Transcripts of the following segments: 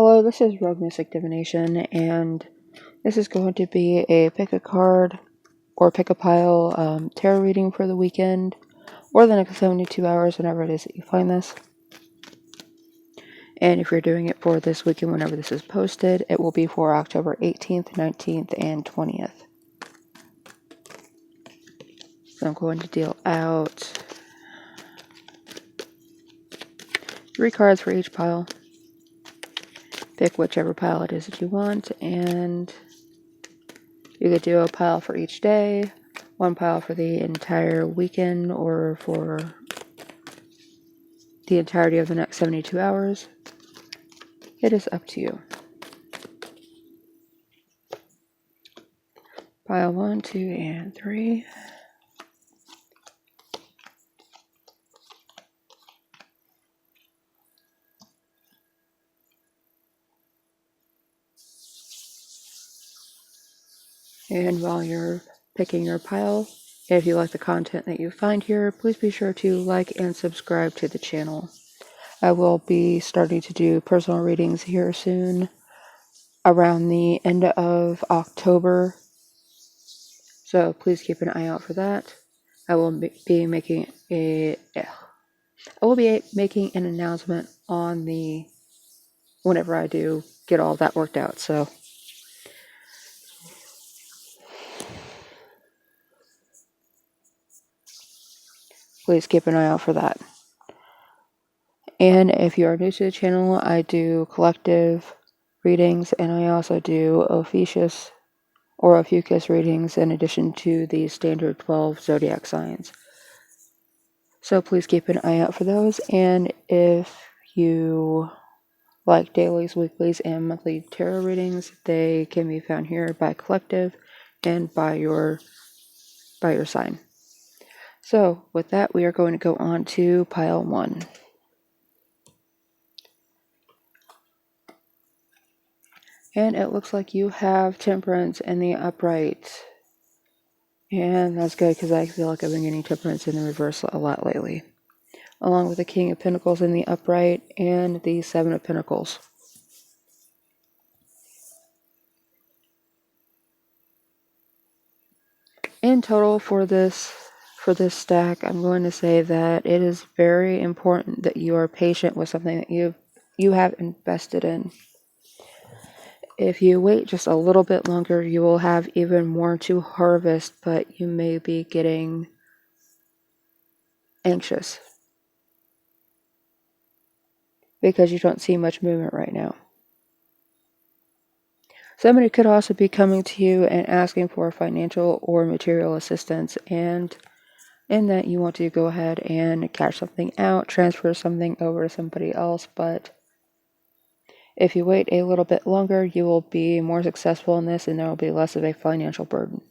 Hello, this is Rogue Mystic Divination, and this is going to be a pick a card or pick a pile tarot reading for the weekend, or the next 72 hours, whenever it is that you find this. And if you're doing it for this weekend, whenever this is posted, it will be for October 18th, 19th, and 20th. So I'm going to deal out 3 cards for each pile. Pick whichever pile it is that you want, and you could do a pile for each day, 1 pile for the entire weekend, or for the entirety of the next 72 hours. It is up to you. Pile 1, 2, and 3. And while you're picking your pile, if you like the content that you find here, please be sure to like and subscribe to the channel. I will be starting to do personal readings here soon, around the end of October. So please keep an eye out for that. I will be making an announcement on whenever I do get all that worked out. So please keep an eye out for that. And if you are new to the channel, I do collective readings, and I also do officious or ophiuchus readings in addition to the standard 12 zodiac signs. So please keep an eye out for those. And if you like dailies, weeklies, and monthly tarot readings, they can be found here by collective and by your sign. So with that, we are going to go on to pile 1. And it looks like you have Temperance in the upright. And that's good, because I feel like I've been getting Temperance in the reverse a lot lately. Along with the King of Pentacles in the upright and the 7 of Pentacles. In total for this stack, I'm going to say that it is very important that you are patient with something that you have invested in. If you wait just a little bit longer, you will have even more to harvest, but you may be getting anxious because you don't see much movement right now. Somebody could also be coming to you and asking for financial or material assistance, and in that you want to go ahead and cash something out, transfer something over to somebody else, but if you wait a little bit longer, you will be more successful in this, and there will be less of a financial burden.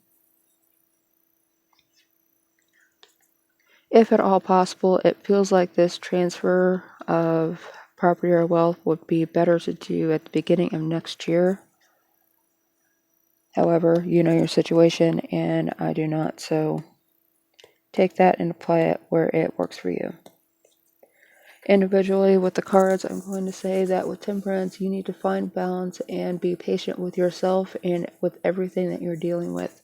If at all possible, it feels like this transfer of property or wealth would be better to do at the beginning of next year. However, you know your situation, and I do not, so take that and apply it where it works for you. Individually with the cards, I'm going to say that with Temperance, you need to find balance and be patient with yourself and with everything that you're dealing with.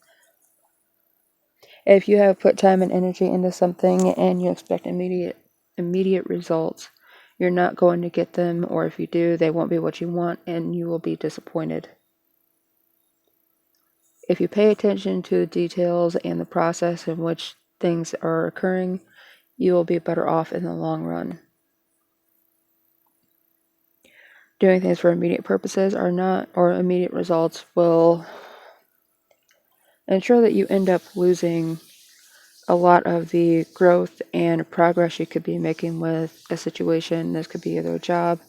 If you have put time and energy into something and you expect immediate results, you're not going to get them, or if you do, they won't be what you want, and you will be disappointed. If you pay attention to the details and the process in which things are occurring, you will be better off in the long run. Doing things for immediate purposes or immediate results will ensure that you end up losing a lot of the growth and progress you could be making with a situation. This could be either a job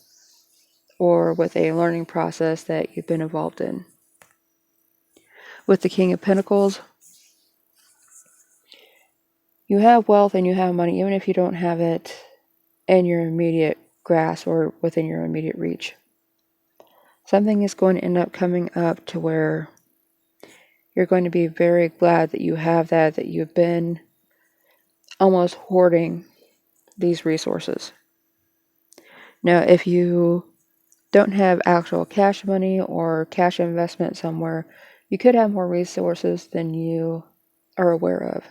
or with a learning process that you've been involved in. With the King of Pentacles, you have wealth and you have money, even if you don't have it in your immediate grasp or within your immediate reach. Something is going to end up coming up to where you're going to be very glad that you have that you've been almost hoarding these resources. Now, if you don't have actual cash money or cash investment somewhere, you could have more resources than you are aware of.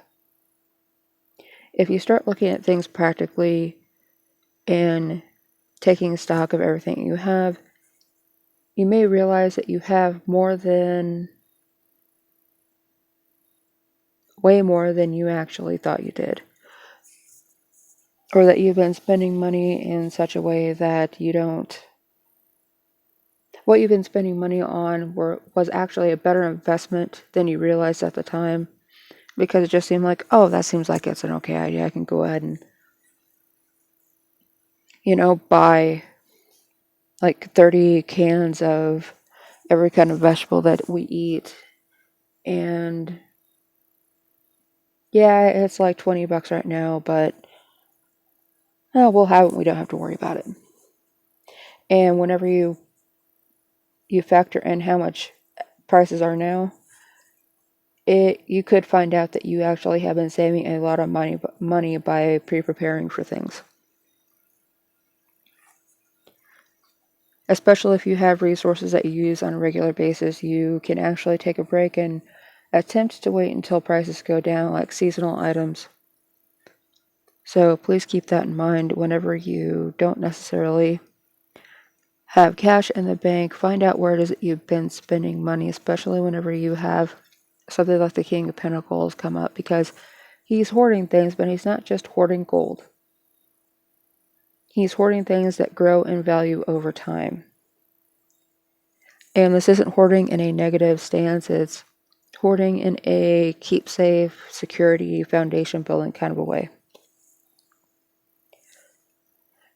If you start looking at things practically and taking stock of everything you have, you may realize that you have way more than you actually thought you did. Or that you've been spending money in such a way that what you've been spending money on was actually a better investment than you realized at the time, because it just seemed like, oh, that seems like it's an okay idea. I can go ahead and, buy like 30 cans of every kind of vegetable that we eat. And yeah, it's like $20 right now, but we'll have it. We don't have to worry about it. And whenever you factor in how much prices are now, you could find out that you actually have been saving a lot of money by pre-preparing for things. Especially if you have resources that you use on a regular basis, you can actually take a break and attempt to wait until prices go down, like seasonal items. So please keep that in mind whenever you don't necessarily have cash in the bank. Find out where it is that you've been spending money, especially whenever you have something like the King of Pentacles come up, because he's hoarding things, but he's not just hoarding gold. He's hoarding things that grow in value over time. And this isn't hoarding in a negative stance, it's hoarding in a keep safe, security, foundation building kind of a way.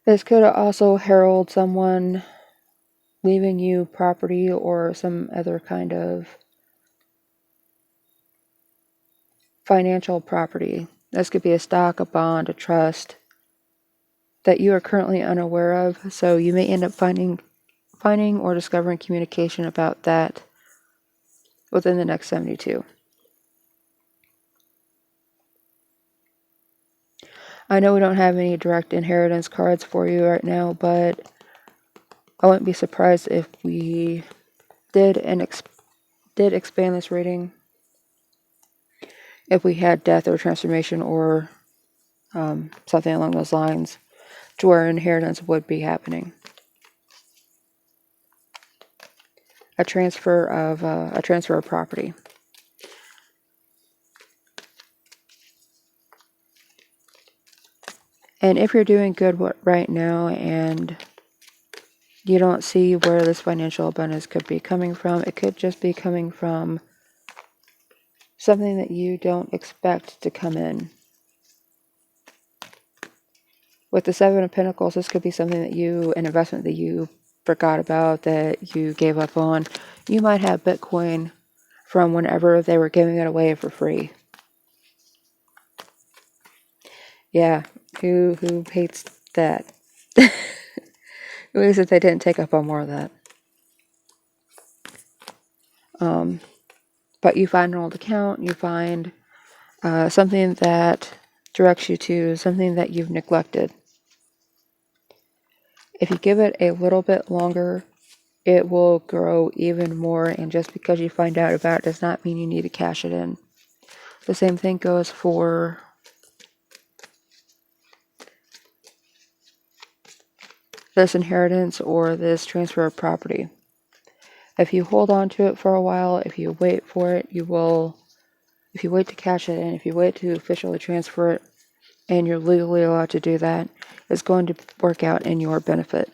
This could also herald someone leaving you property or some other kind of financial property. This could be a stock, a bond, a trust that you are currently unaware of. So you may end up finding or discovering communication about that within the next 72. I know we don't have any direct inheritance cards for you right now, but I wouldn't be surprised if we did expand this reading. If we had death or transformation or something along those lines, to where inheritance would be happening. A transfer of property. And if you're doing good right now and you don't see where this financial abundance could be coming from, it could just be coming from something that you don't expect to come in. With the Seven of Pentacles, this could be something an investment that you forgot about, that you gave up on. You might have Bitcoin from whenever they were giving it away for free. Yeah, who hates that? At least if they didn't take up on more of that. But you find an old account, you find something that directs you to something that you've neglected. If you give it a little bit longer, it will grow even more, and just because you find out about it does not mean you need to cash it in. The same thing goes for this inheritance or this transfer of property. If you hold on to it for a while, if you wait for it, if you wait to cash it in, if you wait to officially transfer it, and you're legally allowed to do that, it's going to work out in your benefit.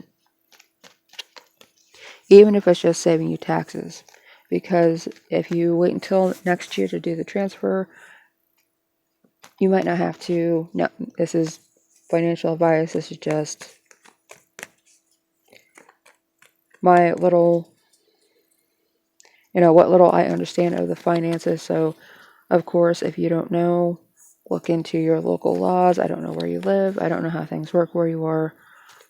Even if it's just saving you taxes. Because if you wait until next year to do the transfer, you might not have to. No, this is financial advice. This is just my little, what little I understand of the finances. So, of course, if you don't know, look into your local laws. I don't know where you live. I don't know how things work where you are.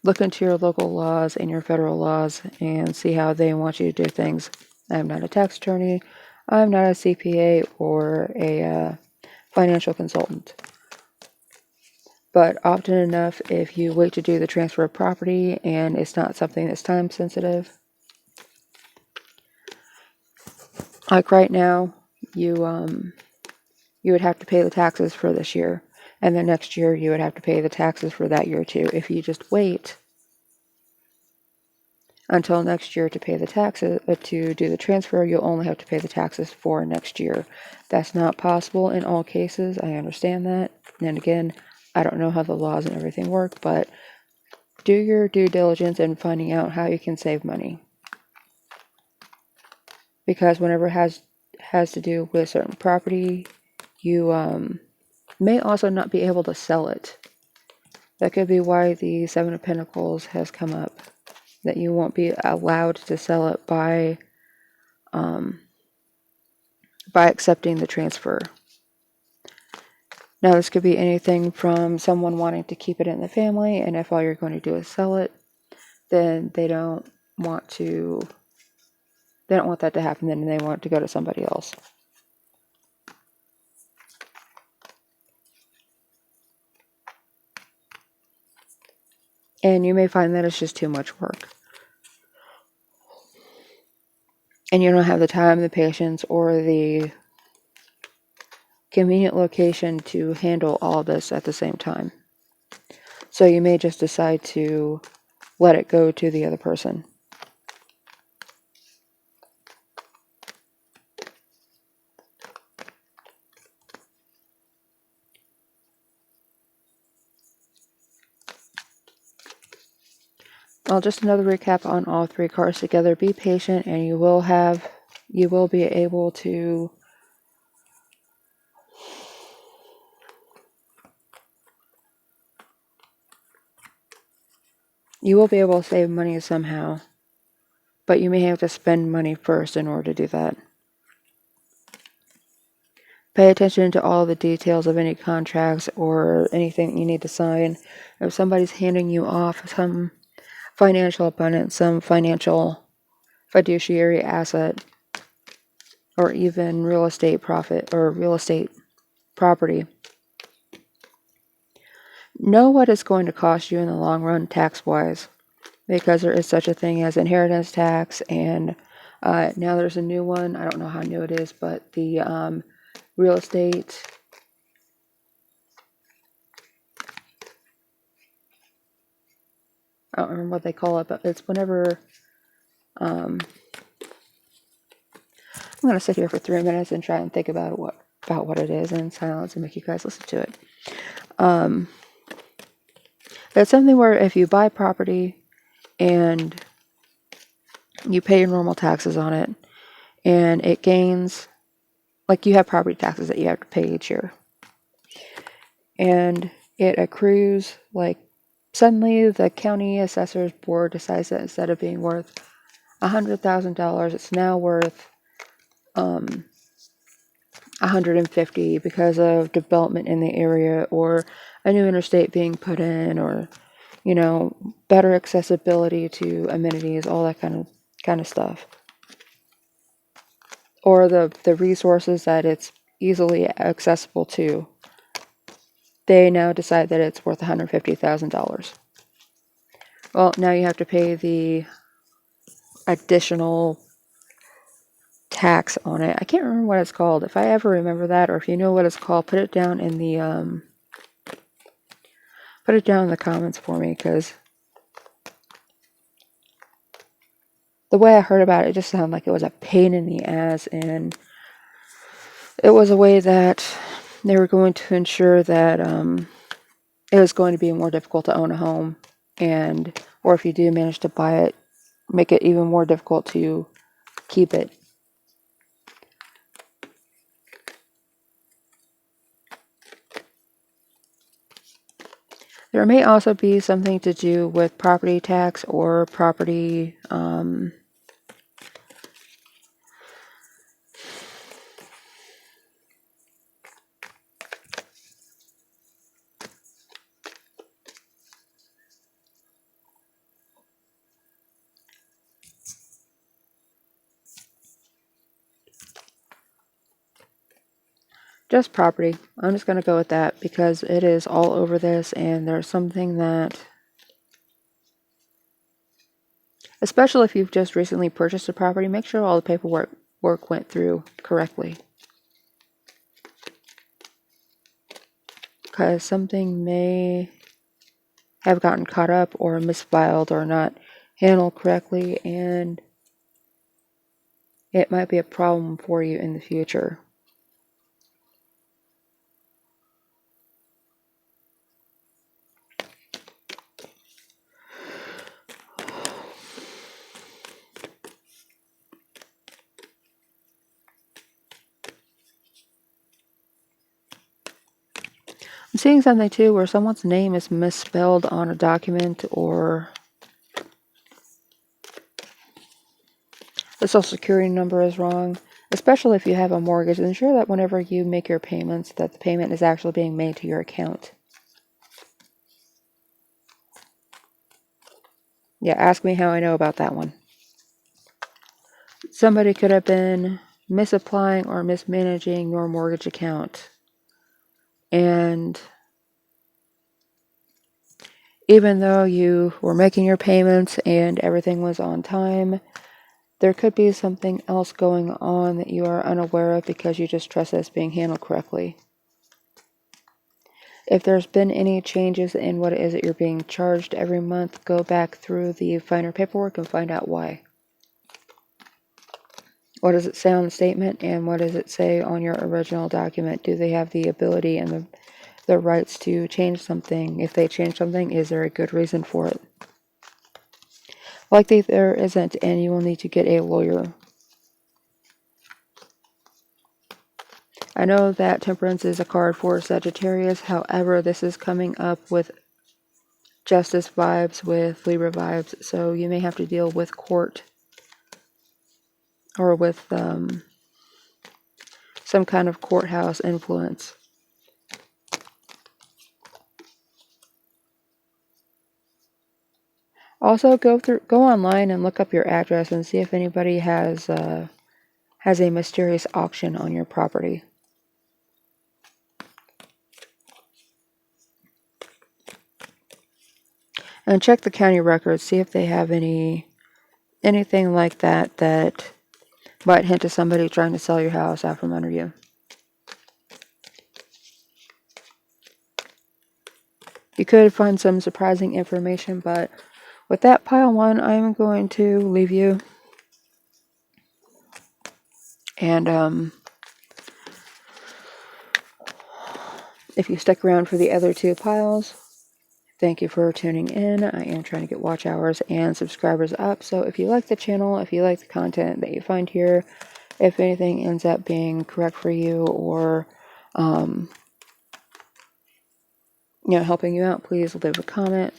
Look into your local laws and your federal laws and see how they want you to do things. I'm not a tax attorney. I'm not a CPA or a financial consultant. But often enough, if you wait to do the transfer of property and it's not something that's time sensitive, like right now, you would have to pay the taxes for this year, and then next year you would have to pay the taxes for that year too. If you just wait until next year to pay the taxes, to do the transfer, you'll only have to pay the taxes for next year. That's not possible in all cases. I understand that. And again, I don't know how the laws and everything work, but do your due diligence in finding out how you can save money. Because whenever it has to do with certain property, you may also not be able to sell it. That could be why the Seven of Pentacles has come up. That you won't be allowed to sell it by accepting the transfer. Now, this could be anything from someone wanting to keep it in the family, and if all you're going to do is sell it, then they don't want that to happen, then they want it to go to somebody else. And you may find that it's just too much work. And you don't have the time, the patience, or the convenient location to handle all this at the same time. So you may just decide to let it go to the other person. Well, just another recap on all three cards together. Be patient, and you will be able to save money somehow, but you may have to spend money first in order to do that. Pay attention to all the details of any contracts or anything you need to sign. If somebody's handing you off some financial abundance, some financial fiduciary asset, or even real estate profit or real estate property, know what it's going to cost you in the long run tax-wise, because there is such a thing as inheritance tax, and now there's a new one. I don't know how new it is, but the real estate, I don't remember what they call it, but it's whenever I'm going to sit here for 3 minutes and try and think about what it is in silence and make you guys listen to it. It's something where if you buy property and you pay your normal taxes on it, and it gains, like you have property taxes that you have to pay each year, and it accrues, like suddenly the county assessor's board decides that instead of being worth $100,000, it's now worth $150 because of development in the area, or a new interstate being put in, or better accessibility to amenities, all that kind of stuff, or the resources that it's easily accessible to. They now decide that it's worth $150,000. Well, now you have to pay the additional tax on it. I can't remember what it's called. If I ever remember that, or if you know what it's called, put it down in the comments for me, because the way I heard about it just sounded like it was a pain in the ass, and it was a way that they were going to ensure that it was going to be more difficult to own a home, or if you do manage to buy it, make it even more difficult to keep it. There may also be something to do with property tax or property Just property. I'm just going to go with that because it is all over this, and there's something that, especially if you've just recently purchased a property, make sure all the paperwork went through correctly. Because something may have gotten caught up or misfiled or not handled correctly, and it might be a problem for you in the future. I'm seeing something too where someone's name is misspelled on a document, or the social security number is wrong. Especially if you have a mortgage, ensure that whenever you make your payments, that the payment is actually being made to your account. Yeah, ask me how I know about that one. Somebody could have been misapplying or mismanaging your mortgage account. And even though you were making your payments and everything was on time, there could be something else going on that you are unaware of because you just trust that it's being handled correctly. If there's been any changes in what it is that you're being charged every month, go back through the finer paperwork and find out why. What does it say on the statement, and what does it say on your original document? Do they have the ability and the rights to change something? If they change something, is there a good reason for it? Likely there isn't, and you will need to get a lawyer. I know that Temperance is a card for Sagittarius, however, this is coming up with Justice vibes, with Libra vibes, so you may have to deal with court or with some kind of courthouse influence. Also, go online and look up your address and see if anybody has a mysterious auction on your property. And check the county records, see if they have anything like that might hint to somebody trying to sell your house out from under you. You could find some surprising information, but with that, pile one, I'm going to leave you. And if you stick around for the other two piles, thank you for tuning in. I am trying to get watch hours and subscribers up, so if you like the channel, if you like the content that you find here, if anything ends up being correct for you or helping you out, please leave a comment,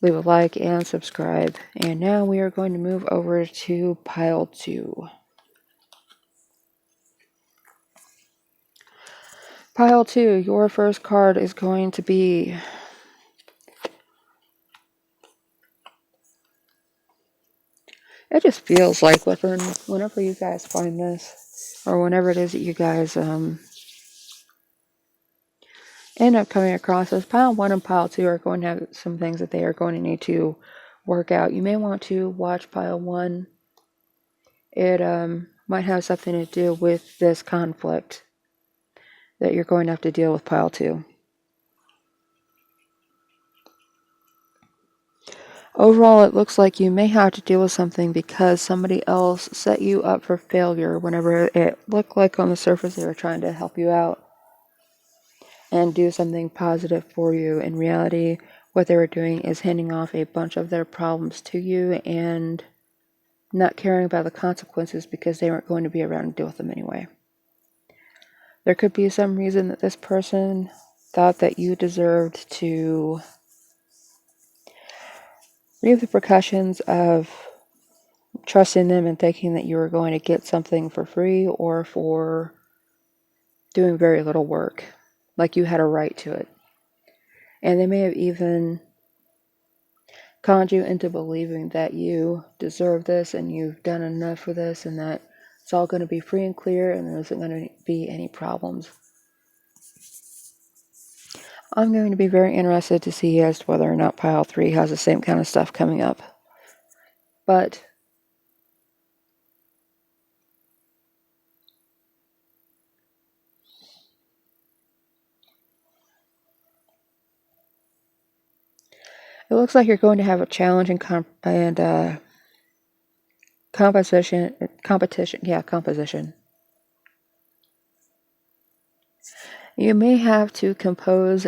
leave a like, and subscribe. And now we are going to move over to pile 2. Pile 2, your first card is going to be it just feels like whenever you guys find this, or whenever it is that you guys end up coming across this, pile 1 and pile 2 are going to have some things that they are going to need to work out. You may want to watch pile 1. It might have something to do with this conflict that you're going to have to deal with pile 2. Overall, it looks like you may have to deal with something because somebody else set you up for failure whenever it looked like on the surface they were trying to help you out and do something positive for you. In reality, what they were doing is handing off a bunch of their problems to you and not caring about the consequences because they weren't going to be around to deal with them anyway. There could be some reason that this person thought that you deserved to reap the repercussions of trusting them and thinking that you were going to get something for free or for doing very little work, like you had a right to it. And they may have even conned you into believing that you deserve this and you've done enough for this and that It's all going to be free and clear, and there isn't going to be any problems. I'm going to be very interested to see as to whether or not Pile 3 has the same kind of stuff coming up. But it looks like you're going to have a challenge and composition. You may have to compose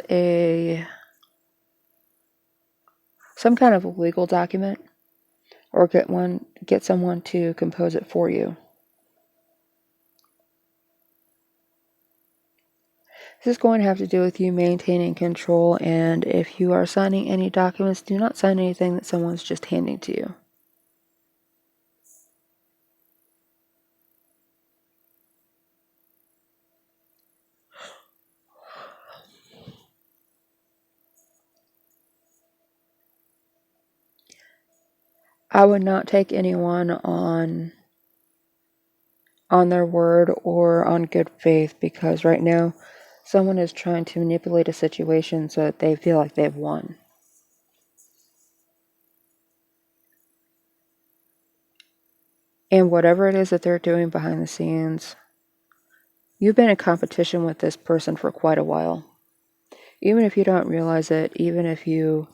some kind of legal document, or get someone to compose it for you. This is going to have to do with you maintaining control, and if you are signing any documents, do not sign anything that someone's just handing to you. I would not take anyone on their word or on good faith, because right now someone is trying to manipulate a situation so that they feel like they've won. And whatever it is that they're doing behind the scenes, you've been in competition with this person for quite a while. Even if you don't realize it, even if you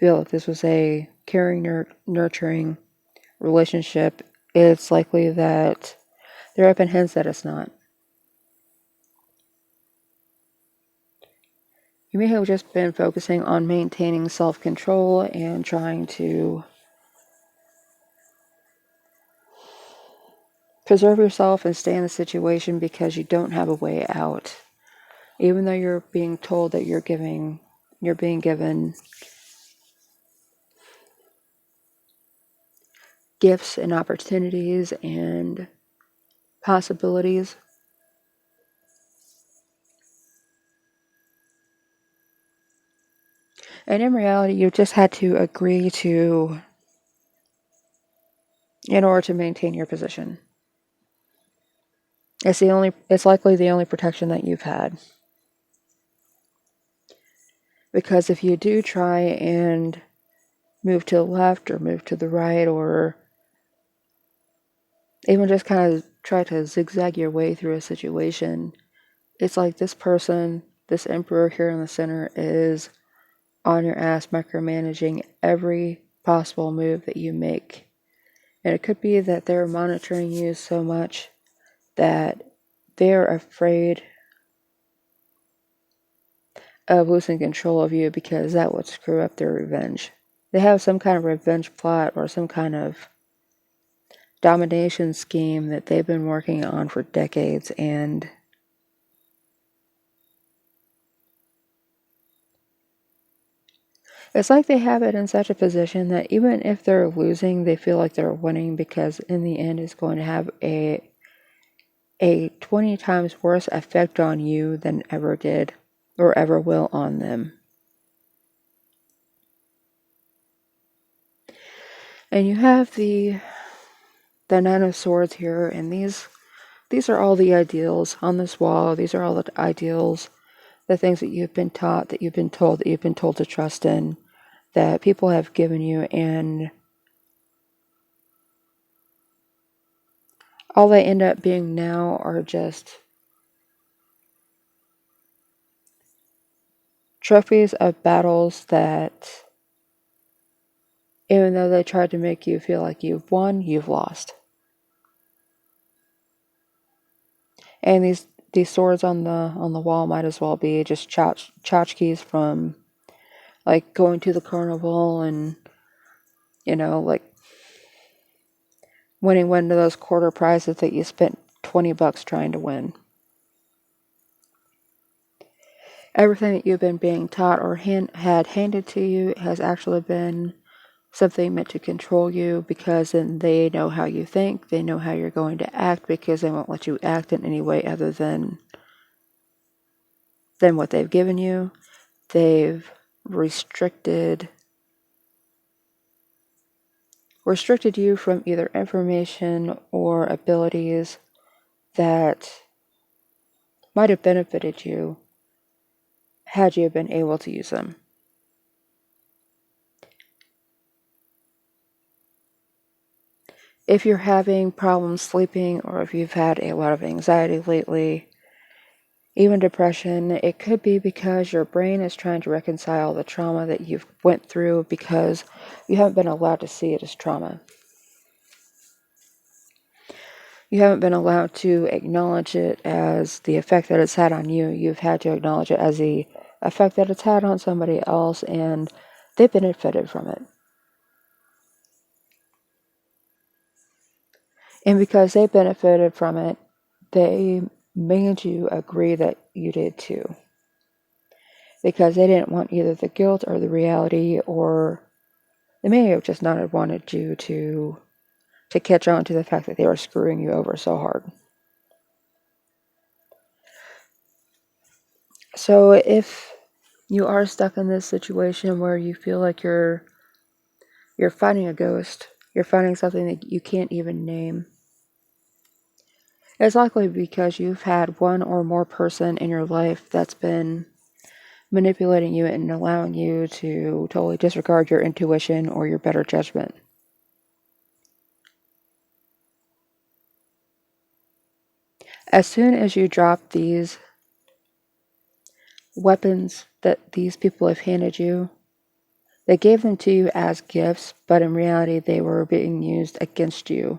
feel that this was a caring, nurturing relationship, it's likely that there have been hints that it's not. You may have just been focusing on maintaining self-control and trying to preserve yourself and stay in the situation because you don't have a way out. Even though you're being told that you're being given gifts and opportunities and possibilities. And in reality, you just had to agree to, in order to maintain your position. It's likely the only protection that you've had. Because if you do try and move to the left or move to the right, or even just kind of try to zigzag your way through a situation, it's like this person, this emperor here in the center, is on your ass micromanaging every possible move that you make. And it could be that they're monitoring you so much that they're afraid of losing control of you, because that would screw up their revenge. They have some kind of revenge plot or some kind of domination scheme that they've been working on for decades, and it's like they have it in such a position that even if they're losing, they feel like they're winning, because in the end it's going to have a 20 times worse effect on you than ever did or ever will on them. And you have the Nine of Swords here, and these are all the ideals on this wall. These are all the ideals, the things that you've been taught, that you've been told to trust in, that people have given you, and all they end up being now are just trophies of battles that, even though they tried to make you feel like you've won, you've lost. And these swords on the wall might as well be just tchotchkes from like going to the carnival and, like winning one of those quarter prizes that you spent $20 trying to win. Everything that you've been being taught or had handed to you has actually been something meant to control you, because then they know how you think, they know how you're going to act, because they won't let you act in any way other than what they've given you. They've restricted restricted you from either information or abilities that might have benefited you had you been able to use them. If you're having problems sleeping, or if you've had a lot of anxiety lately, even depression, it could be because your brain is trying to reconcile the trauma that you've went through because you haven't been allowed to see it as trauma. You haven't been allowed to acknowledge it as the effect that it's had on you. You've had to acknowledge it as the effect that it's had on somebody else, and they benefited from it. And because they benefited from it, they made you agree that you did too. Because they didn't want either the guilt or the reality, or they may have just not have wanted you to catch on to the fact that they were screwing you over so hard. So if you are stuck in this situation where you feel like you're fighting a ghost, you're fighting something that you can't even name, it's likely because you've had one or more person in your life that's been manipulating you and allowing you to totally disregard your intuition or your better judgment. As soon as you drop these weapons that these people have handed you, they gave them to you as gifts, but in reality they were being used against you.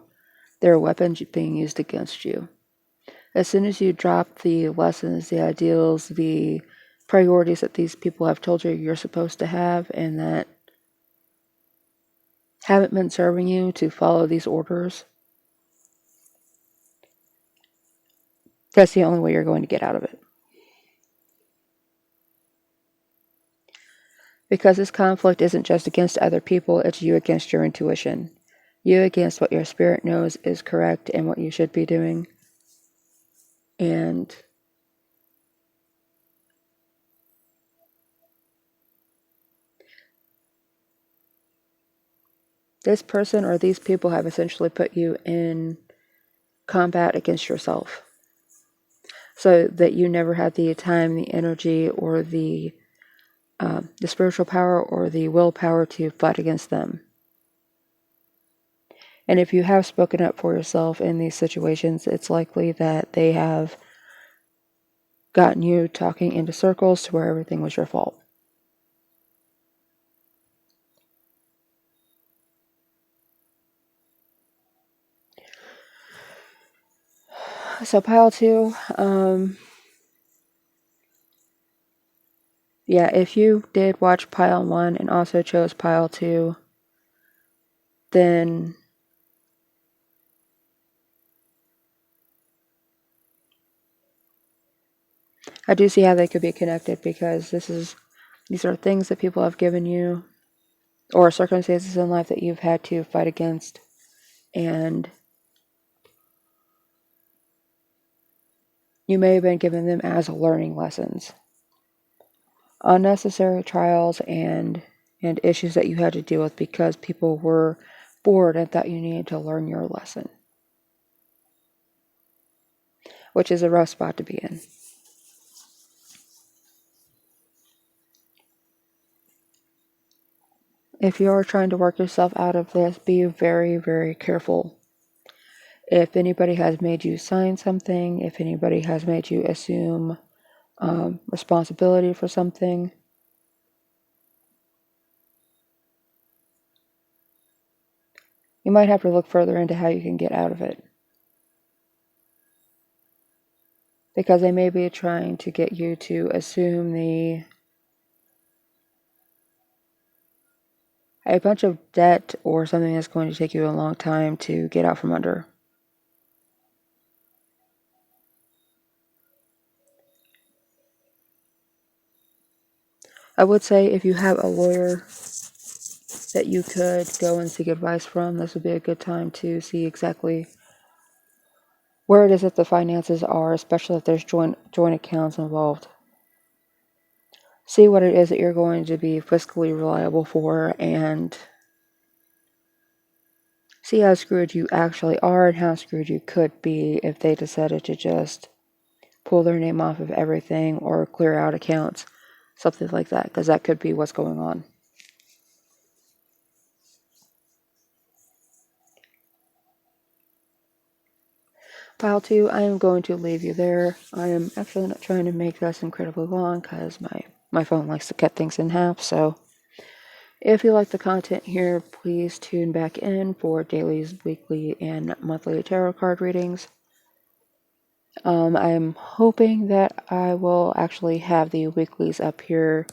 They were weapons being used against you. As soon as you drop the lessons, the ideals, the priorities that these people have told you you're supposed to have and that haven't been serving you to follow these orders, that's the only way you're going to get out of it. Because this conflict isn't just against other people, it's you against your intuition. You against what your spirit knows is correct and what you should be doing. And this person or these people have essentially put you in combat against yourself, so that you never had the time, the energy, or the spiritual power or the willpower to fight against them. And if you have spoken up for yourself in these situations, it's likely that they have gotten you talking into circles to where everything was your fault. So pile 2, yeah, if you did watch pile 1 and also chose pile 2, then I do see how they could be connected, because these are things that people have given you, or circumstances in life that you've had to fight against, and you may have been given them as learning lessons. Unnecessary trials and issues that you had to deal with because people were bored and thought you needed to learn your lesson, which is a rough spot to be in. If you're trying to work yourself out of this, be very, very careful. If anybody has made you sign something, if anybody has made you assume responsibility for something, you might have to look further into how you can get out of it. Because they may be trying to get you to assume a bunch of debt or something that's going to take you a long time to get out from under. I would say if you have a lawyer that you could go and seek advice from, this would be a good time to see exactly where it is that the finances are, especially if there's joint accounts involved. See what it is that you're going to be fiscally reliable for, and see how screwed you actually are and how screwed you could be if they decided to just pull their name off of everything or clear out accounts, something like that, because that could be what's going on. Pile 2, I am going to leave you there. I am actually not trying to make this incredibly long because my phone likes to cut things in half, so if you like the content here, please tune back in for dailies, weekly, and monthly tarot card readings. I'm hoping that I will actually have the weeklies up here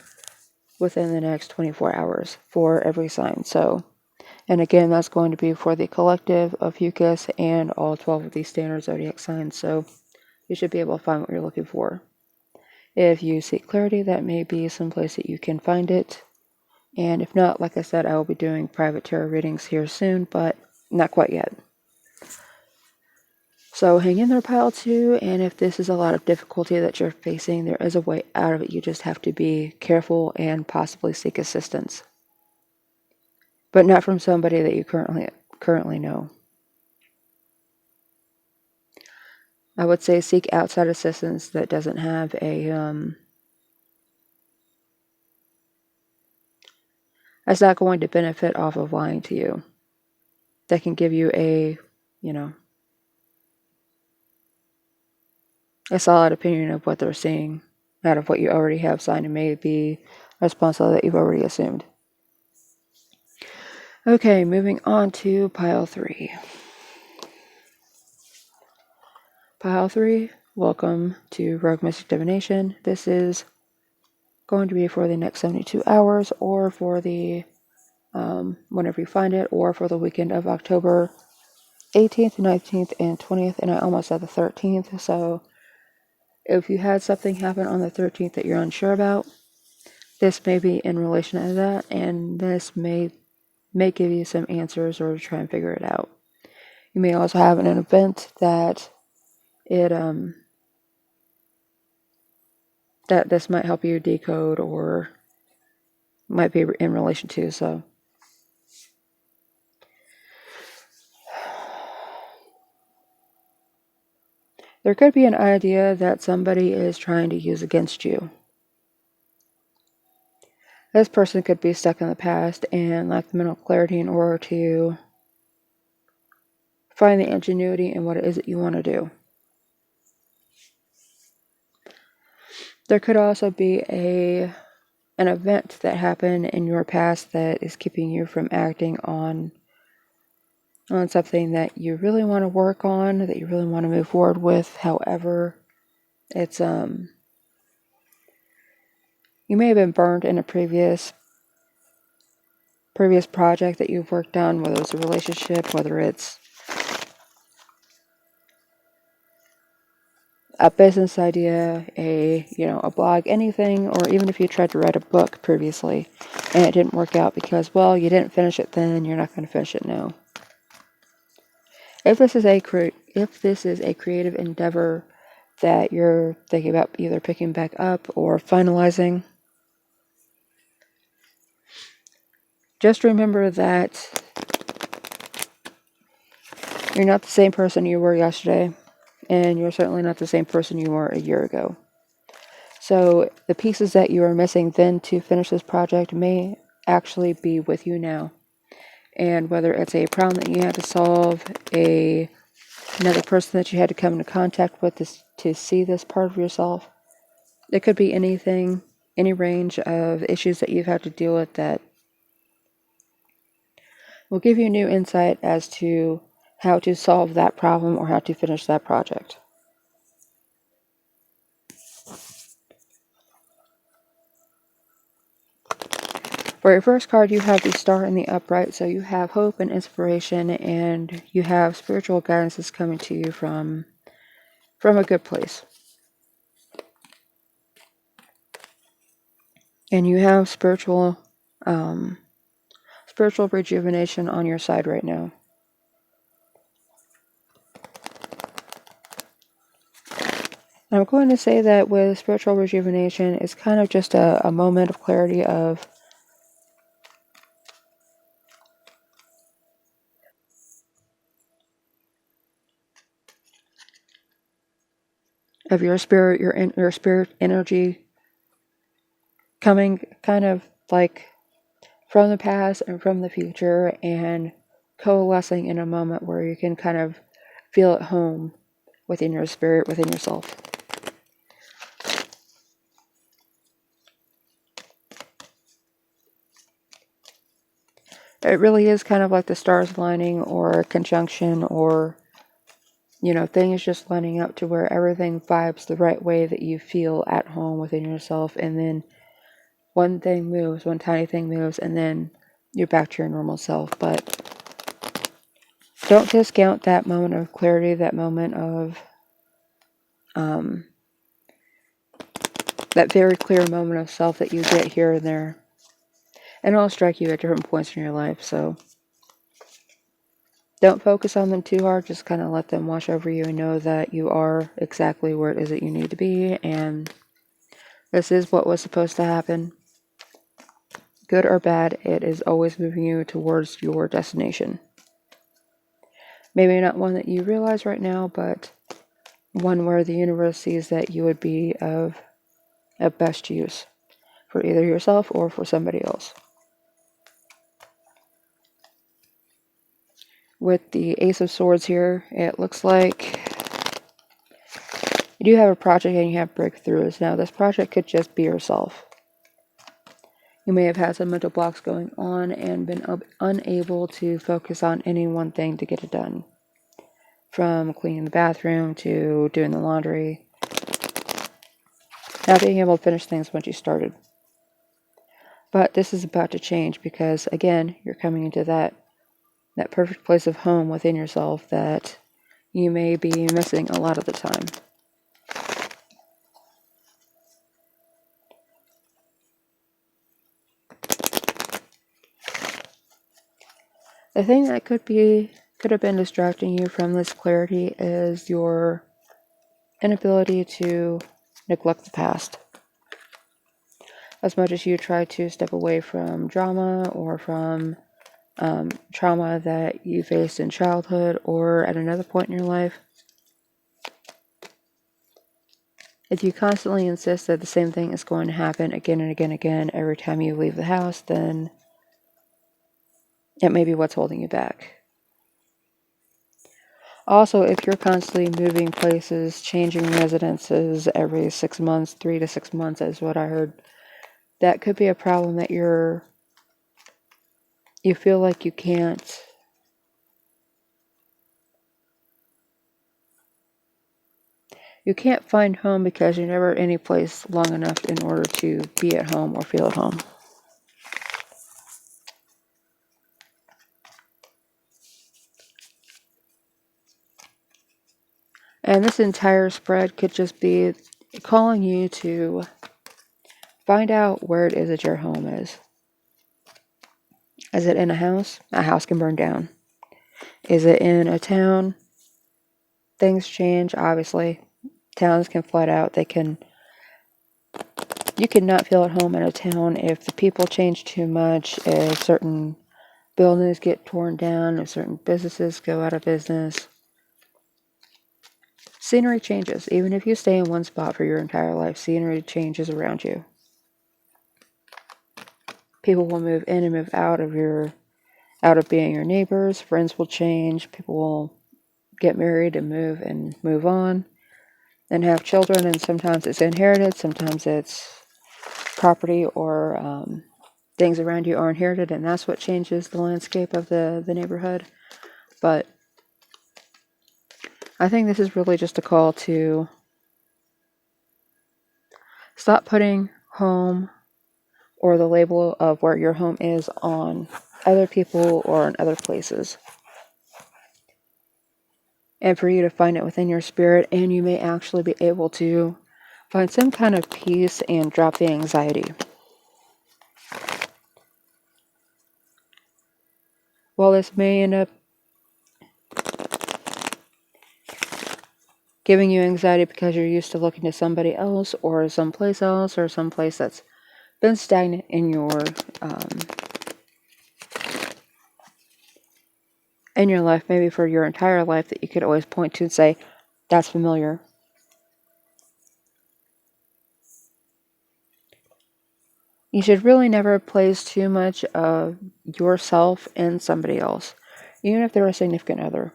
within the next 24 hours for every sign. So, and again, that's going to be for the collective, Ophiuchus, and all 12 of these standard zodiac signs. So you should be able to find what you're looking for. If you seek clarity, that may be someplace that you can find it. And if not, like I said, I will be doing private tarot readings here soon, but not quite yet. So hang in there, Pile 2, and if this is a lot of difficulty that you're facing, there is a way out of it. You just have to be careful and possibly seek assistance. But not from somebody that you currently know. I would say seek outside assistance that doesn't have that's not going to benefit off of lying to you. That can give you a solid opinion of what they're seeing out of what you already have signed and may be a responsibility that you've already assumed. Okay, moving on to Pile 3. Pile 3, welcome to Rogue Mystic Divination. This is going to be for the next 72 hours or for the whenever you find it, or for the weekend of October 18th, 19th, and 20th, and I almost said the 13th, so if you had something happen on the 13th that you're unsure about, this may be in relation to that, and this may give you some answers or try and figure it out. You may also have an event that that this might help you decode or might be in relation to, so there could be an idea that somebody is trying to use against you. This person could be stuck in the past and lack the mental clarity in order to find the ingenuity in what it is that you want to do. There could also be an event that happened in your past that is keeping you from acting on something that you really want to work on, that you really want to move forward with. However, it's you may have been burned in a previous project that you've worked on, whether it's a relationship, whether it's a business idea, a blog, anything, or even if you tried to write a book previously and it didn't work out because, well, you didn't finish it then, you're not going to finish it now. If this is a creative endeavor that you're thinking about either picking back up or finalizing, just remember that you're not the same person you were yesterday, and you're certainly not the same person you were a year ago. So the pieces that you are missing then to finish this project may actually be with you now. And whether it's a problem that you had to solve, another person that you had to come into contact with to see this part of yourself, it could be anything, any range of issues that you've had to deal with that will give you new insight as to how to solve that problem or how to finish that project. For your first card, you have the Star in the upright, so you have hope and inspiration, and you have spiritual guidance that's coming to you from a good place. And you have spiritual rejuvenation on your side right now. And I'm going to say that with spiritual rejuvenation, it's kind of just a moment of clarity of of your spirit, your spirit energy coming kind of like from the past and from the future and coalescing in a moment where you can kind of feel at home within your spirit, within yourself. It really is kind of like the stars aligning or a conjunction or, things just lining up to where everything vibes the right way that you feel at home within yourself. And then one thing moves, one tiny thing moves, and then you're back to your normal self. But don't discount that moment of clarity, that moment of that very clear moment of self that you get here and there. And it'll strike you at different points in your life. So don't focus on them too hard. Just kind of let them wash over you and know that you are exactly where it is that you need to be. And this is what was supposed to happen. Good or bad, it is always moving you towards your destination. Maybe not one that you realize right now, but one where the universe sees that you would be of best use for either yourself or for somebody else. With the Ace of Swords here, it looks like you do have a project and you have breakthroughs. Now, this project could just be yourself. You may have had some mental blocks going on and been unable to focus on any one thing to get it done. From cleaning the bathroom to doing the laundry. Not being able to finish things once you started. But this is about to change because, again, you're coming into that perfect place of home within yourself that you may be missing a lot of the time. The thing that could have been distracting you from this clarity is your inability to neglect the past. As much as you try to step away from drama or from trauma that you faced in childhood or at another point in your life, if you constantly insist that the same thing is going to happen again and again and again every time you leave the house, then it may be what's holding you back. Also, if you're constantly moving places, changing residences every 6 months, 3 to 6 months is what I heard, that could be a problem that you feel like you can't find home because you're never at any place long enough in order to be at home or feel at home. And this entire spread could just be calling you to find out where it is that your home is. Is it in a house? A house can burn down. Is it in a town? Things change, obviously. Towns can flood out. You cannot feel at home in a town if the people change too much, if certain buildings get torn down, if certain businesses go out of business. Scenery changes. Even if you stay in one spot for your entire life, scenery changes around you. People will move in and move out of being your neighbors. Friends will change. People will get married and move on and have children. And sometimes it's inherited. Sometimes it's property or things around you are inherited. And that's what changes the landscape of the neighborhood. But I think this is really just a call to stop putting home or the label of where your home is on other people or in other places. And for you to find it within your spirit, and you may actually be able to find some kind of peace and drop the anxiety. While this may end up giving you anxiety because you're used to looking to somebody else or someplace else or someplace that's been stagnant in your life, maybe for your entire life, that you could always point to and say, that's familiar. You should really never place too much of yourself in somebody else, even if they're a significant other.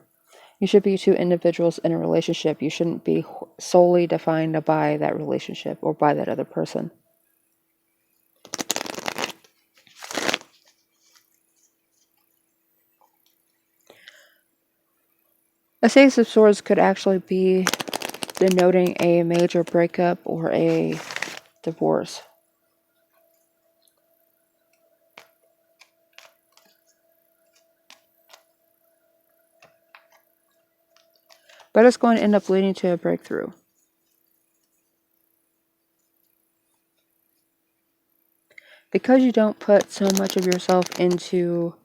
You should be two individuals in a relationship. You shouldn't be solely defined by that relationship or by that other person. A Six of Swords could actually be denoting a major breakup or a divorce. But it's going to end up leading to a breakthrough. Because you don't put so much of yourself into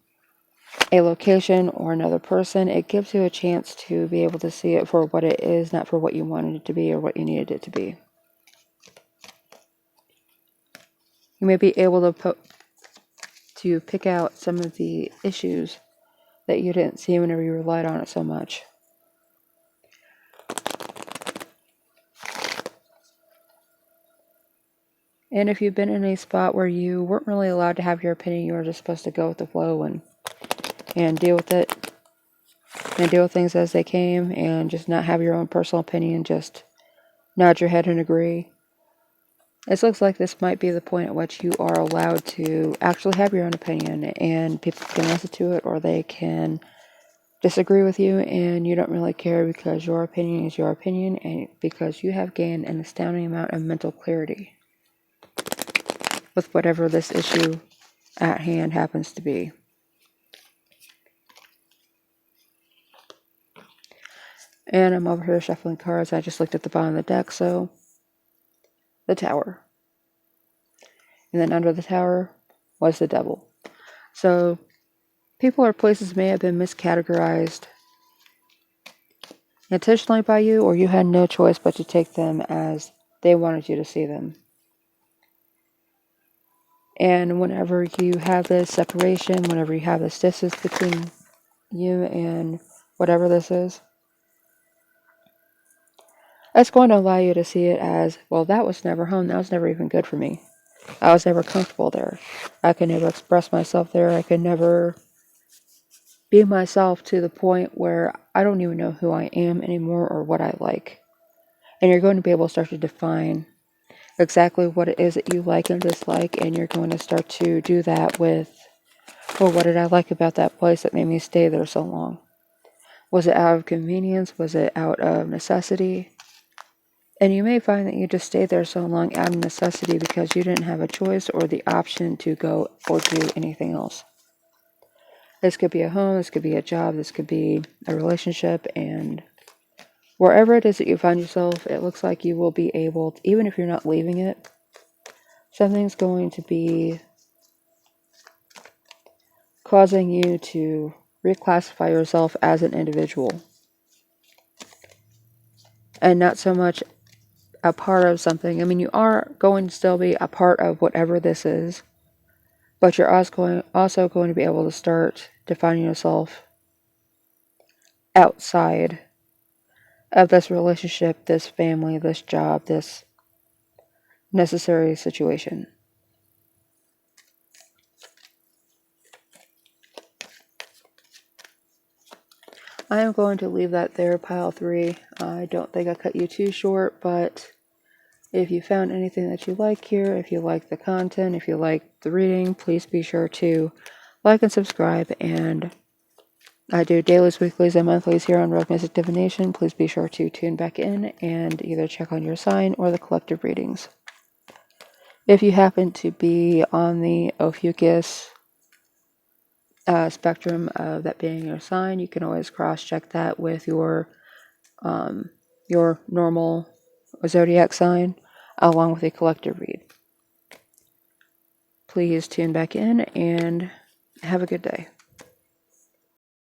a location or another person, it gives you a chance to be able to see it for what it is, not for what you wanted it to be or what you needed it to be. You may be able to pick out some of the issues that you didn't see whenever you relied on it so much. And if you've been in a spot where you weren't really allowed to have your opinion, you were just supposed to go with the flow and deal with it, and deal with things as they came, and just not have your own personal opinion, just nod your head and agree. This looks like this might be the point at which you are allowed to actually have your own opinion, and people can listen to it or they can disagree with you, and you don't really care because your opinion is your opinion, and because you have gained an astounding amount of mental clarity with whatever this issue at hand happens to be. And I'm over here shuffling cards. I just looked at the bottom of the deck, so the Tower. And then under the Tower was the Devil. So people or places may have been miscategorized intentionally by you, or you had no choice but to take them as they wanted you to see them. And whenever you have this separation, whenever you have this distance between you and whatever this is, that's going to allow you to see it as, well, that was never home. That was never even good for me. I was never comfortable there. I could never express myself there. I could never be myself to the point where I don't even know who I am anymore or what I like. And you're going to be able to start to define exactly what it is that you like and dislike, and you're going to start to do that with, well, what did I like about that place that made me stay there so long? Was it out of convenience? Was it out of necessity? And you may find that you just stayed there so long out of necessity because you didn't have a choice or the option to go or do anything else. This could be a home, this could be a job, this could be a relationship, and wherever it is that you find yourself, it looks like you will be able to, even if you're not leaving it, something's going to be causing you to reclassify yourself as an individual. And not so much a part of something. I mean, you are going to still be a part of whatever this is, but you're also going to be able to start defining yourself outside of this relationship, this family, this job, this necessary situation. I am going to leave that there, pile 3. I don't think I cut you too short, but if you found anything that you like here, if you like the content, if you like the reading, please be sure to like and subscribe. And I do dailies, weeklies, and monthlies here on Rogue Mystic Divination. Please be sure to tune back in and either check on your sign or the collective readings. If you happen to be on the Ophiuchus spectrum of that being your sign, you can always cross-check that with your normal zodiac sign along with a collective read. Please tune back in and have a good day.